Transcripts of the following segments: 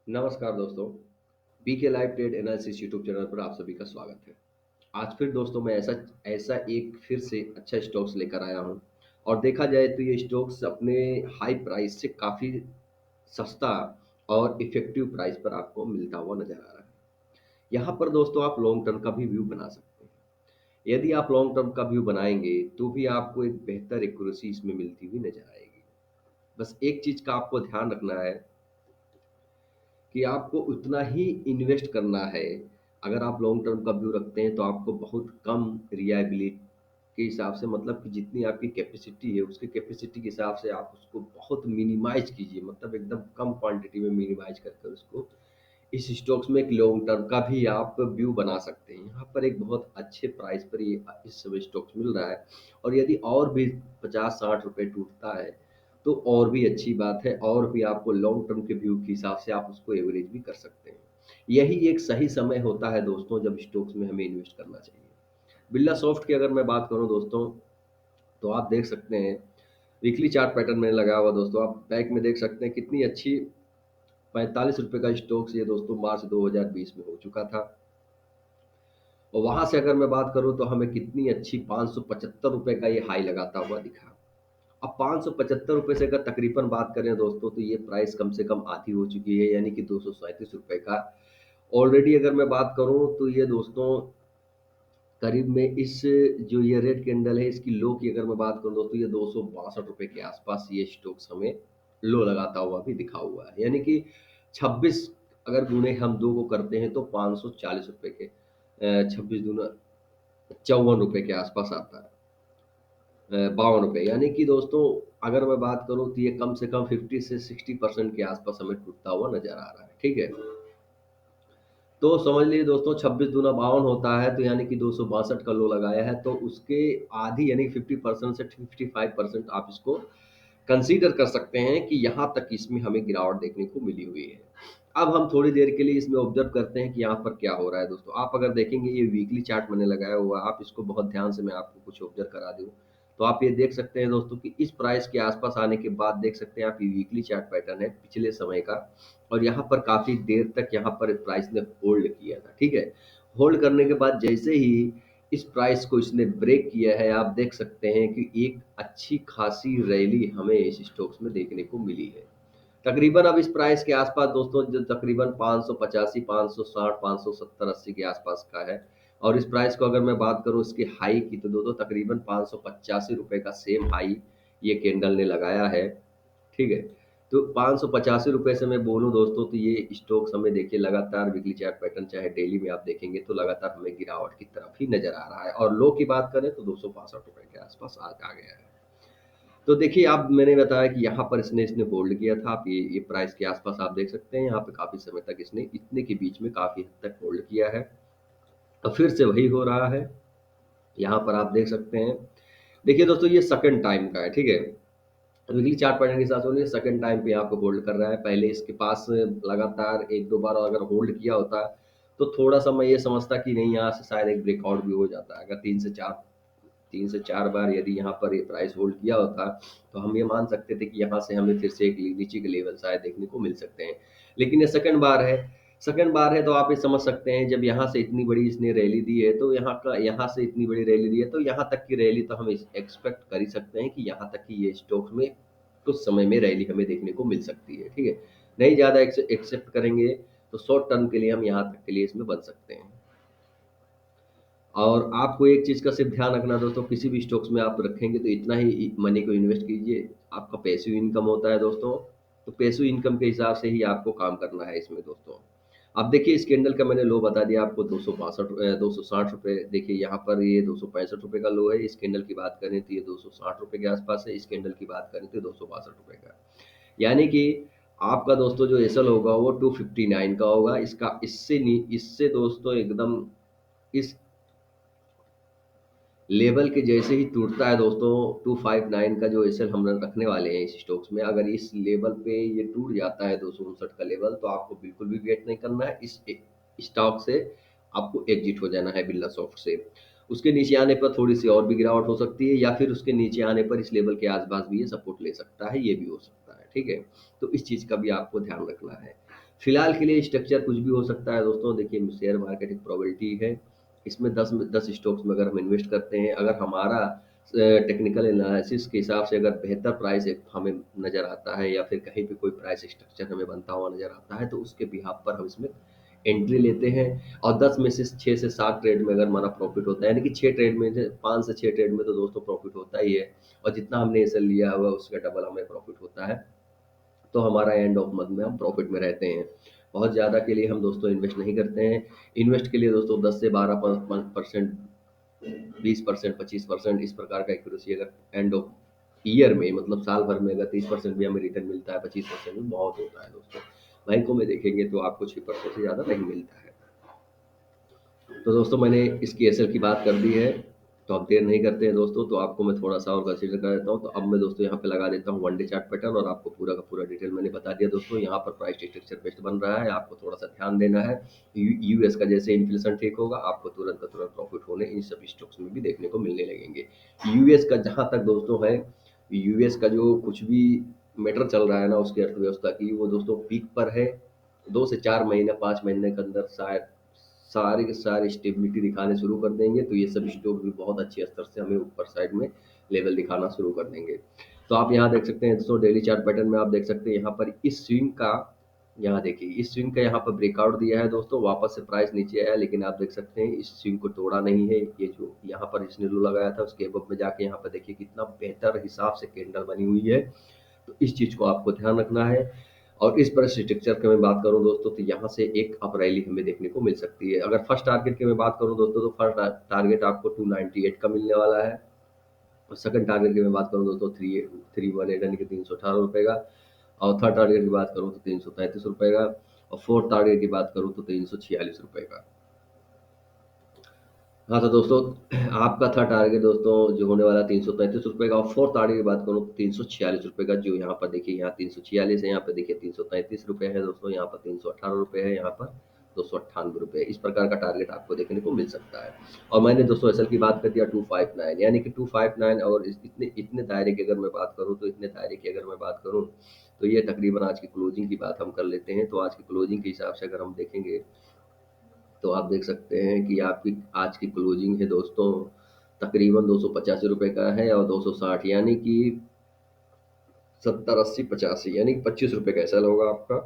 नमस्कार दोस्तों। BK live trade analysis YouTube channel पर आप सभी का स्वागत है। आज फिर दोस्तों मैं ऐसा ऐसा एक फिर से अच्छा स्टॉक्स लेकर आया हूं। और देखा जाए तो ये स्टॉक्स अपने हाई प्राइस से काफ़ी सस्ता और इफेक्टिव प्राइस पर आपको मिलता हुआ नजर आ रहा है। यहाँ पर दोस्तों आप लॉन्ग टर्म का भी व्यू बना सकते हैं। यदि आप लॉन्ग टर्म का व्यू बनाएंगे तो भी आपको एक बेहतर एक्यूरेसी इसमें मिलती हुई नजर आएगी। बस एक चीज़ का आपको ध्यान रखना है कि आपको उतना ही इन्वेस्ट करना है। अगर आप लॉन्ग टर्म का व्यू रखते हैं तो आपको बहुत कम रिलायबिलिटी के हिसाब से, मतलब कि जितनी आपकी कैपेसिटी है उसके कैपेसिटी के हिसाब से आप उसको बहुत मिनिमाइज कीजिए, मतलब एकदम कम क्वांटिटी में मिनिमाइज करके उसको इस स्टॉक्स में एक लॉन्ग टर्म का भी आप व्यू बना सकते हैं। यहाँ पर एक बहुत अच्छे प्राइस पर ये इस समय स्टॉक्स मिल रहा है। और यदि और भी 50-60 रुपए टूटता है तो और भी अच्छी बात है, और भी आपको लॉन्ग टर्म के व्यू के हिसाब से आप उसको एवरेज भी कर सकते हैं। यही एक सही समय होता है दोस्तों जब स्टॉक्स में हमें इन्वेस्ट करना चाहिए। बिरला सॉफ्ट की अगर मैं बात करूं दोस्तों, तो आप देख सकते हैं वीकली चार्ट पैटर्न में लगा हुआ दोस्तों, आप बैक में देख सकते हैं कितनी अच्छी 45 रुपए का स्टॉक्स ये दोस्तों मार्च 2020 में हो चुका था। और वहां से अगर मैं बात करूं तो हमें कितनी अच्छी 575 रुपए का ये हाई लगाता हुआ दिखा। अब 575 रुपए से अगर तकरीबन बात करें दोस्तों तो ये प्राइस कम से कम आधी हो चुकी है, यानी कि 237 रुपए का। ऑलरेडी अगर मैं बात करूं तो ये दोस्तों करीब में इस जो ये रेड कैंडल है इसकी लो की अगर मैं बात करूं दोस्तों, ये 262 रुपए के आसपास ये स्टॉक्स हमें लो लगाता हुआ भी दिखा हुआ है। यानी कि 26 अगर गुणे हम दो को करते हैं तो 540 रुपए के 26 दूना 54 रुपए के आसपास आता है। 52 रुपए, यानी कि दोस्तों अगर मैं बात करूं तो ये कम से कम 50 से 60% के आसपास हमें टूटता हुआ नजर आ रहा है। ठीक है, तो समझ लीजिए दोस्तों 26 दूना 52 होता है, तो यानी कि 262 का लो लगाया है, तो उसके आधी यानी 50% से 55% आप इसको कंसीडर कर सकते हैं कि यहाँ तक इसमें हमें गिरावट देखने को मिली हुई है। अब हम थोड़ी देर के लिए इसमें ऑब्जर्व करते हैं कि यहाँ पर क्या हो रहा है दोस्तों। आप अगर देखेंगे ये वीकली चार्ट मैंने लगाया हुआ है, आप इसको बहुत ध्यान से मैं आपको कुछ ऑब्जर्व करा दूँ तो आप ये देख सकते हैं दोस्तों कि इस प्राइस के आसपास आने के बाद देख सकते हैं आप ये वीकली चार्ट पैटर्न है पिछले समय का। और यहाँ पर काफ़ी देर तक यहाँ पर प्राइस ने होल्ड किया था। ठीक है, होल्ड करने के बाद जैसे ही इस प्राइस को इसने ब्रेक किया है, आप देख सकते हैं कि एक अच्छी खासी रैली हमें इस स्टॉक्स में देखने को मिली है। तकरीबन अब इस प्राइस के आसपास दोस्तों जो तकरीबन 585, 560, 570, 80 के आसपास का है। और इस प्राइस को अगर मैं बात करूं इसके हाई की तो दोस्तों तकरीबन 585 रुपए का सेम हाई ये कैंडल ने लगाया है। ठीक है, तो 585 रुपए से मैं बोलूं दोस्तों तो ये स्टॉक्स हमें देखिए लगातार वीकली चार्ट पैटर्न चाहे डेली में आप देखेंगे तो लगातार हमें गिरावट की तरफ ही नजर आ रहा है। और लो की बात करें तो 262 रुपए के आसपास आज आ गया है। तो देखिए आप मैंने बताया कि यहाँ पर इसने इसने होल्ड किया था। आप ये प्राइस के आसपास आप देख सकते हैं यहाँ पे काफ़ी समय तक इसने इतने के बीच में काफ़ी हद तक होल्ड किया है। अब फिर से वही हो रहा है, यहाँ पर आप देख सकते हैं। देखिए दोस्तों ये सेकंड टाइम का है। ठीक है, वीकली चार्ट पैटर्न के हिसाब से ये सेकंड टाइम पे आपको होल्ड कर रहा है। पहले इसके पास लगातार एक दो बार अगर होल्ड किया होता तो थोड़ा सा मैं ये समझता कि नहीं यहाँ से शायद एक ब्रेकआउट भी हो जाता। अगर 3 से 4 बार यदि यहाँ पर ये प्राइस होल्ड किया होता तो हम ये मान सकते थे कि यहाँ से हमें फिर से एक नीचे के लेवल शायद देखने को मिल सकते हैं। लेकिन ये सेकंड बार है तो आप ये समझ सकते हैं जब यहाँ से इतनी बड़ी इसने रैली दी है तो यहाँ से इतनी बड़ी रैली दी है तो यहाँ तक की रैली तो हम एक्सपेक्ट कर ही सकते हैं कि यहाँ तक की ये स्टॉक में कुछ समय में रैली हमें देखने को मिल सकती है। ठीक है, नहीं ज़्यादा एक्सेप्ट करेंगे तो शॉर्ट टर्म के लिए हम यहाँ तक के लिए इसमें बन सकते हैं। और आपको एक चीज़ का सिर्फ ध्यान रखना दोस्तों, किसी भी स्टॉक्स में आप रखेंगे तो इतना ही मनी को इन्वेस्ट कीजिए। आपका पैसिव इनकम होता है दोस्तों, तो पैसिव इनकम के हिसाब से ही आपको काम करना है इसमें दोस्तों। अब देखिए इस कैंडल का मैंने लो बता दिया आपको 260 रुपये। देखिए यहाँ पर ये 265 रुपये का लो है। इस कैंडल की बात करें तो ये 260 रुपये के आसपास है। इस कैंडल की बात करें तो 262 रुपये का, यानी कि आपका दोस्तों जो एसएल होगा वो 259 का होगा। इसका इससे दोस्तों एकदम इस लेवल के जैसे ही टूटता है दोस्तों 259 का जो एसएल हम रखने वाले हैं इस स्टॉक्स में, अगर इस लेवल पे ये टूट जाता है 259 का लेवल तो आपको बिल्कुल भी वेट नहीं करना है। इस स्टॉक से आपको एग्जिट हो जाना है बिरला सॉफ्ट से। उसके नीचे आने पर थोड़ी सी और भी गिरावट हो सकती है, या फिर उसके नीचे आने पर इस लेवल के आसपास भी ये सपोर्ट ले सकता है, ये भी हो सकता है। ठीक है। तो इस चीज़ का भी आपको ध्यान रखना है। फिलहाल के लिए स्ट्रक्चर कुछ भी हो सकता है दोस्तों। देखिए, शेयर मार्केट एक प्रोबेबिलिटी है। इसमें 10 स्टॉक्स में अगर हम इन्वेस्ट करते हैं, अगर हमारा टेक्निकल एनालिसिस के हिसाब से अगर बेहतर प्राइस एक हमें नज़र आता है या फिर कहीं पे कोई प्राइस स्ट्रक्चर हमें बनता हुआ नज़र आता है, तो उसके बिहाफ पर हम इसमें एंट्री लेते हैं। और 10 में से 6 से 7 ट्रेड में अगर हमारा प्रॉफिट होता है, यानी कि 6 ट्रेड में से 5 से 6 ट्रेड में तो दोस्तों प्रॉफिट होता ही है। और जितना हमने एसएल लिया हुआ है उसका डबल हमें प्रॉफिट होता है। तो हमारा एंड ऑफ मंथ में हम प्रॉफिट में रहते हैं। बहुत ज़्यादा के लिए हम दोस्तों इन्वेस्ट नहीं करते हैं। इन्वेस्ट के लिए दोस्तों 10 से 12% 20% 25% इस प्रकार का एक्यूरेसी अगर एंड ऑफ ईयर में, मतलब साल भर में अगर 30% भी हमें रिटर्न मिलता है, 25% भी बहुत होता है दोस्तों। बैंकों में देखेंगे तो आपको 6% से ज़्यादा नहीं मिलता है। तो दोस्तों, मैंने इसकी एसएल की बात कर दी है। तो अब देर नहीं करते हैं दोस्तों, तो आपको मैं थोड़ा सा और कंसीडर कर देता हूँ। तो अब मैं दोस्तों यहाँ पे लगा देता हूँ वन डे चार्ट पैटर्न, और आपको पूरा का पूरा डिटेल मैंने बता दिया दोस्तों। यहाँ पर प्राइस स्ट्रक्चर बेस्ट बन रहा है, आपको थोड़ा सा ध्यान देना है। यूएस का जैसे इन्फ्लेशन ठीक होगा, आपको तुरंत का तुरंत प्रॉफिट होने इन सभी स्टॉक्स में भी देखने को मिलने लगेंगे। यूएस का जहाँ तक दोस्तों है, यूएस का जो कुछ भी मैटर चल रहा है ना उसकी अर्थव्यवस्था की, वो दोस्तों पीक पर है। 2 से 4 महीने 5 महीने के अंदर शायद सारे के सारे स्टेबिलिटी दिखाने शुरू कर देंगे। तो ये सब स्टॉक भी बहुत अच्छे स्तर से हमें ऊपर साइड में लेवल दिखाना शुरू कर देंगे। तो आप यहाँ देख सकते हैं दोस्तों, डेली चार्ट पैटर्न में आप देख सकते हैं यहाँ पर इस स्विंग का, यहाँ देखिए इस स्विंग का यहाँ पर ब्रेकआउट दिया है दोस्तों। वापस से प्राइस नीचे आया, लेकिन आप देख सकते हैं इस स्विंग को तोड़ा नहीं है। ये जो यहाँ पर इसने लो लगाया था उसके अब में जाके यहाँ पर देखिए कितना बेहतर हिसाब से कैंडल बनी हुई है। तो इस चीज़ को आपको ध्यान रखना है। और इस पर स्ट्रक्चर की मैं बात करूं दोस्तों, तो यहाँ से एक अप रैली हमें देखने को मिल सकती है। अगर फर्स्ट टारगेट की मैं बात करूं दोस्तों, तो फर्स्ट टारगेट आपको 298 का मिलने वाला है। और सेकंड टारगेट की मैं बात करूं दोस्तों, 318 यानी कि 318 रुपये का। और थर्ड टारगेट की बात करूं तो 333 रुपये का। और फोर्थ टारगेट की बात करूं तो 346 रुपये का। हाँ तो दोस्तों, आपका था टारगेट दोस्तों जो होने वाला 333 रुपये का। और फोर्थ टारगेट की बात करूँ तो 346 रुपये का, जो यहाँ पर देखिए यहाँ 346 है, यहाँ पर देखिए 333 रुपये है दोस्तों, यहाँ पर 318 रुपये है, यहाँ पर 298 रुपये। इस प्रकार का टारगेट आपको देखने को मिल सकता है। और मैंने दोस्तों एसएल की बात कर दिया 259, यानी कि 259। और इतने इतने दायरे की अगर मैं बात करूँ, तो इतने दायरे की अगर मैं बात करूँ, तो ये तकरीबन आज की क्लोजिंग की बात हम कर लेते हैं। तो आज की क्लोजिंग के हिसाब से अगर हम देखेंगे, तो आप देख सकते हैं कि आपकी आज की क्लोजिंग है दोस्तों तकरीबन 285 रुपये का है, और 260 यानी कि 70 80 85 यानी कि 25 रुपये का एसएल होगा आपका।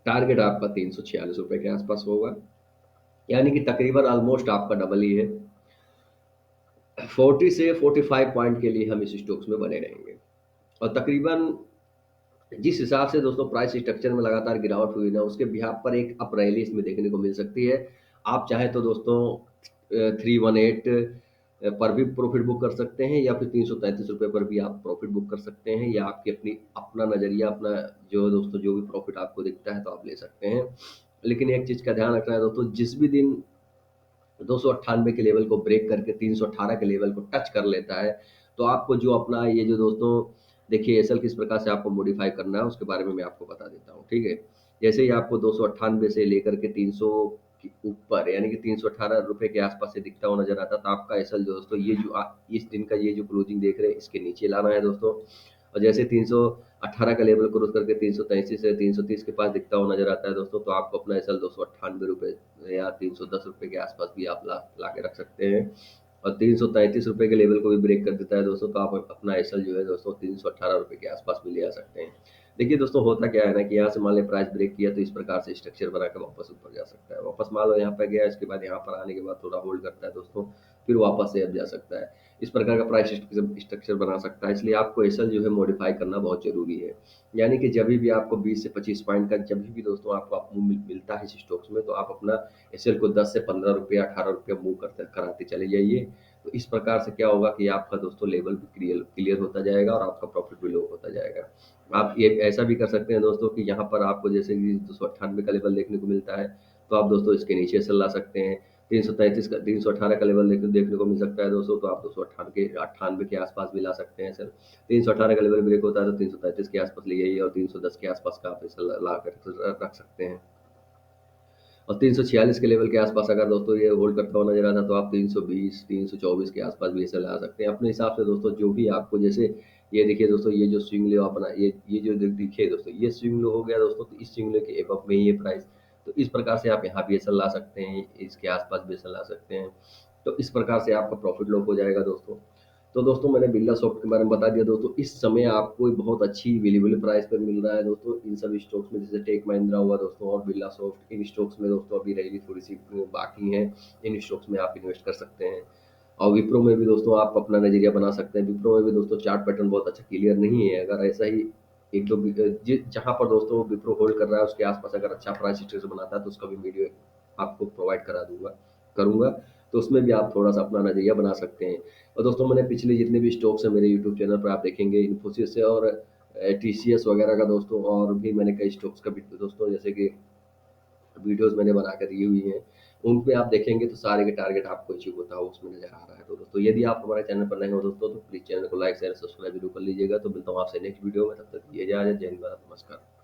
टारगेट आपका 346 रुपये के आसपास होगा, यानी कि तकरीबन ऑलमोस्ट आपका डबल ही है। 40 से 45 पॉइंट के लिए हम इस स्टॉक्स में बने रहेंगे। और तकरीबन जिस हिसाब से दोस्तों प्राइस स्ट्रक्चर में लगातार गिरावट हुई ना, उसके बिहाफ पर एक अप रैली इसमें देखने को मिल सकती है। आप चाहे तो दोस्तों 318 पर भी प्रॉफिट बुक कर सकते हैं, या फिर 333 रुपये पर भी आप प्रॉफिट बुक कर सकते हैं, या आपकी अपनी अपना नज़रिया, अपना जो है दोस्तों, जो भी प्रॉफिट आपको दिखता है तो आप ले सकते हैं। लेकिन एक चीज़ का ध्यान रखना है दोस्तों, जिस भी दिन 298 के लेवल को ब्रेक करके 318 के लेवल को टच कर लेता है, तो आपको जो अपना ये जो दोस्तों, देखिए एसएल किस प्रकार से आपको मॉडिफाई करना है उसके बारे में मैं आपको बता देता हूँ, ठीक है। जैसे ही आपको 298 से लेकर के 300 के ऊपर, यानी कि 318 रुपये के आसपास से दिखता हुआ नजर आता है, तो आपका एसएल जो दोस्तों, ये जो इस दिन का ये जो क्लोजिंग देख रहे हैं इसके नीचे लाना है दोस्तों। और जैसे 318 का लेवल क्रॉस करके 333 से 330 के पास दिखता हुआ नजर आता है दोस्तों, तो आपको अपना एसएल 298 रुपये या 310 रुपये के आसपास भी आप ला के रख सकते हैं। और 333 रुपये के लेवल को भी ब्रेक कर देता है दोस्तों, तो आप अपना एसएल जो है दोस्तों 318 रुपये के आसपास भी ले आ सकते हैं। देखिए दोस्तों, होता क्या है ना कि यहाँ से मान लें प्राइस ब्रेक किया, तो इस प्रकार से स्ट्रक्चर बना कर वापस ऊपर जा सकता है। वापस मान लो यहाँ पर गया, इसके बाद यहाँ पर आने के बाद थोड़ा होल्ड करता है दोस्तों, फिर वापस से अब जा सकता है। इस प्रकार का प्राइस स्ट्रक्चर बना सकता है। इसलिए आपको एसएल जो है मॉडिफाई करना बहुत जरूरी है। यानी कि जब भी आपको 20 से 25 पॉइंट का जब भी दोस्तों आपको मिलता है स्टॉक्स में, तो आप अपना एसएल को 10 से 15 रुपये 18 रुपये मूव करते कराते चले जाइए। तो इस प्रकार से क्या होगा कि आपका दोस्तों लेवल भी क्लियर क्लियर होता जाएगा, और आपका प्रॉफिट भी लो होता जाएगा। आप ये ऐसा भी कर सकते हैं दोस्तों कि यहाँ पर आपको जैसे कि 298 का लेवल देखने को मिलता है, तो आप दोस्तों इसके नीचे से ला सकते हैं। 318 का लेवल देखने को मिल सकता है दोस्तों, तो आप 298 के आसपास भी ला सकते हैं सर। 318 का लेवल ब्रेक होता है तो 333 के आसपास ले जाइए, और 310 के आसपास का आप इसे ला कर रख सकते हैं। और 346 के लेवल के आसपास अगर दोस्तों ये होल्ड करता हुआ नजर आता है, तो आप 320 324 के आसपास भी इसे ला सकते हैं अपने हिसाब से दोस्तों। जो भी आपको जैसे ये देखिए दोस्तों, ये जो स्विंग लो अपना, ये जो दिखे दोस्तों, ये स्विंग लो हो गया दोस्तों, तो इस स्विंग लो के एबव में ही ये प्राइस। तो इस प्रकार से आप यहाँ भी ऐसा ला सकते हैं, इसके आसपास भी ऐसा ला सकते हैं। तो इस प्रकार से आपका प्रॉफिट लॉक हो जाएगा दोस्तों। तो दोस्तों मैंने बिरला सॉफ्ट के बारे में बता दिया दोस्तों। इस समय आपको बहुत अच्छी अवेलेबल प्राइस पर मिल रहा है दोस्तों इन सब स्टॉक्स में, जैसे टेक महिंद्रा हुआ दोस्तों और बिरला सॉफ्ट। इन स्टॉक्स में दोस्तों अभी रैली थोड़ी सी बाकी है, इन स्टॉक्स में आप इन्वेस्ट कर सकते हैं। और विप्रो में भी दोस्तों आप अपना नजरिया बना सकते हैं। विप्रो में भी दोस्तों चार्ट पैटर्न बहुत अच्छा क्लियर नहीं है। अगर ऐसा ही एक दो जहाँ पर दोस्तों विप्रो होल्ड कर रहा है उसके आसपास अगर अच्छा प्राइस स्ट्रक्चर बनाता है तो उसका भी वीडियो आपको प्रोवाइड करा दूंगा, करूंगा। तो उसमें भी आप थोड़ा सा अपना नजरिया बना सकते हैं। और दोस्तों मैंने पिछले जितने भी स्टॉक्स हैं मेरे यूट्यूब चैनल पर आप देखेंगे, इन्फोसिस से और टीसीएस वगैरह का दोस्तों, और भी मैंने कई स्टॉक्स का भी दोस्तों जैसे कि वीडियोस मैंने बनाकर दी हुई हैं। उन पे आप देखेंगे तो सारे के टारगेट आपको अचीव होता है उसमें नजर आ रहा है। तो दोस्तों यदि आप हमारे चैनल पर नए हो दोस्तों तो प्लीज़ चैनल को लाइक शेयर सब्सक्राइब जरूर कर लीजिएगा। तो मिलता हूँ आपसे नेक्स्ट वीडियो में, तब तक ये इजाजत। जय हिंद, भारत, नमस्कार।